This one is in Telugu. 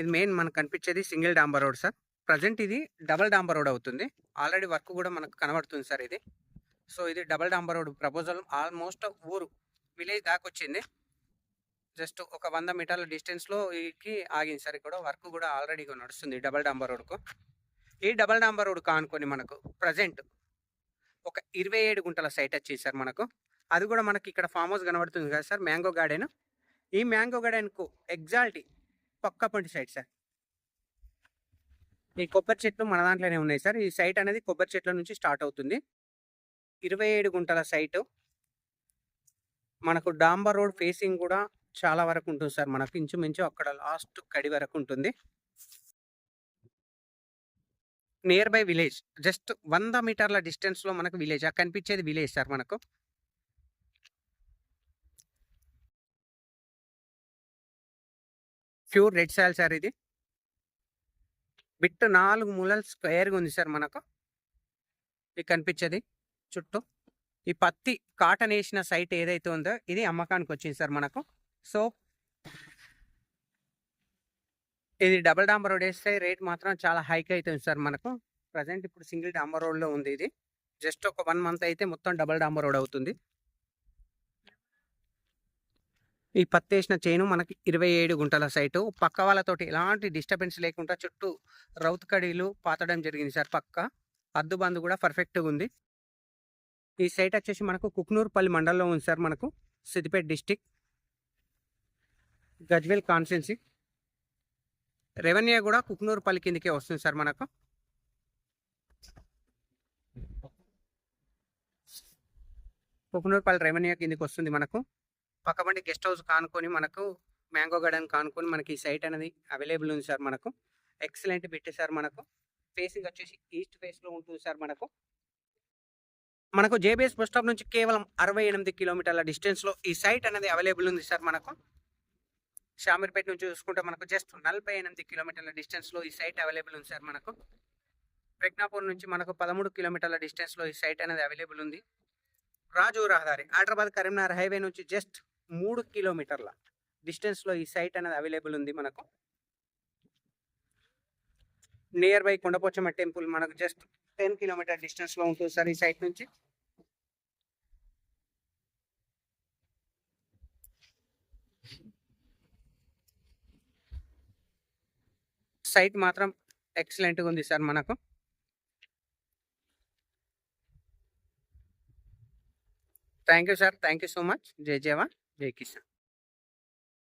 ఇది మెయిన్ మనకు కనిపించేది సింగిల్ డాంబర్ రోడ్ సార్. ప్రజెంట్ ఇది డబుల్ డాంబర్ రోడ్ అవుతుంది. ఆల్రెడీ వర్క్ కూడా మనకు కనబడుతుంది సార్ ఇది. సో ఇది డబుల్ డాంబర్ రోడ్ ప్రపోజల్ ఆల్మోస్ట్ ఊరు విలేజ్ దాకా వచ్చింది. జస్ట్ ఒక 100 మీటర్ల డిస్టెన్స్లో ఆగింది సార్. ఇక్కడ వర్క్ కూడా ఆల్రెడీగా నడుస్తుంది డబుల్ డాంబర్ రోడ్కు. ఈ డబుల్ డాంబర్ రోడ్ కానుకొని మనకు ప్రజెంట్ ఒక 27 గుంటల సైట్ వచ్చింది సార్ మనకు. అది కూడా మనకి ఇక్కడ ఫామ్ హౌస్ కనబడుతుంది కదా సార్, మ్యాంగో గార్డెన్. ఈ మ్యాంగో గార్డెన్కు ఎగ్జాక్ట్లీ పక్క పొంటి సైట్ సార్. ఈ కొబ్బరి చెట్లు మన దాంట్లోనే ఉన్నాయి సార్. ఈ సైట్ అనేది కొబ్బరి చెట్ల నుంచి స్టార్ట్ అవుతుంది. 27 గుంటల సైటు. మనకు డాంబర్ రోడ్ ఫేసింగ్ కూడా చాలా వరకు ఉంటుంది సార్. మనకు ఇంచుమించు అక్కడ లాస్ట్ కడి వరకు ఉంటుంది. నియర్ బై విలేజ్, జస్ట్ 100 మీటర్ల డిస్టెన్స్లో మనకు విలేజ్. ఆ కనిపించేది విలేజ్ సార్ మనకు. ప్యూర్ రెడ్ సాయిల్ సార్ ఇది. బిట్ 4 మూలలు స్క్వేర్గా ఉంది సార్ మనకు. ఇది కనిపించేది చుట్టూ. ఈ పత్తి కాటన్ వేసిన సైట్ ఏదైతే ఉందో ఇది అమ్మకానికి వచ్చింది సార్ మనకు. సో ఇది డబుల్ డాంబర్ రోడ్ వేస్తే రేట్ మాత్రం చాలా హైక్ అవుతుంది సార్ మనకు. ప్రజెంట్ ఇప్పుడు సింగిల్ డాంబర్ రోడ్లో ఉంది ఇది. జస్ట్ ఒక 1 మంత్ అయితే మొత్తం డబుల్ డాంబర్ రోడ్ అవుతుంది. ఈ పత్తి వేసిన చైను మనకి 27 గుంటల సైటు. పక్క వాళ్ళతోటి ఎలాంటి డిస్టర్బెన్స్ లేకుండా చుట్టూ రౌత్ కడీలు పాతడం జరిగింది సార్. పక్క అద్దుబందు కూడా పర్ఫెక్ట్గా ఉంది. ఈ సైట్ వచ్చేసి మనకు కుక్నూర్పల్లి మండలంలో ఉంది సార్ మనకు. Siddipet district, Gajwel constituency. Revenue కూడా కుక్నూర్పల్లి కిందకే వస్తుంది సార్ మనకు. కుక్నూర్పల్లి రెవెన్యూ కిందకి వస్తుంది మనకు. పక్కబండి గెస్ట్ హౌస్ కానుకొని మనకు మ్యాంగో గార్డెన్ కానుకొని మనకి ఈ సైట్ అనేది అవైలబుల్ ఉంది సార్ మనకు. ఎక్సలెంట్ బిట్ సార్ మనకు. ఫేసింగ్ వచ్చేసి ఈస్ట్ ఫేస్లో ఉంటుంది సార్ మనకు. మనకు జేబీఎస్ బస్ స్టాప్ నుంచి కేవలం 68 కిలోమీటర్ల డిస్టెన్స్లో ఈ సైట్ అనేది అవైలబుల్ ఉంది సార్ మనకు. షామీర్పేట నుంచి చూసుకుంటే మనకు జస్ట్ 48 కిలోమీటర్ల డిస్టెన్స్లో ఈ సైట్ అవైలబుల్ ఉంది సార్ మనకు. ప్రజ్ఞాపూర్ నుంచి మనకు 13 కిలోమీటర్ల డిస్టెన్స్లో ఈ సైట్ అనేది అవైలబుల్ ఉంది. రాజు రహదారి హైదరాబాద్ కరీంనగర్ హైవే నుంచి జస్ట్ 3 కిలోమీటర్ల డిస్టెన్స్లో ఈ సైట్ అనేది అవైలబుల్ ఉంది మనకు. నియర్ బై కొండపోచమ్మ టెంపుల్ మనకు జస్ట్ 10 కిలోమీటర్ డిస్టెన్స్లో ఉంటుంది సార్ ఈ సైట్ నుంచి. సైట్ మాత్రం ఎక్సలెంట్గా ఉంది సార్ మనకు. Thank you sir, thank you so much. జై జవాన్, జై కిసాన్.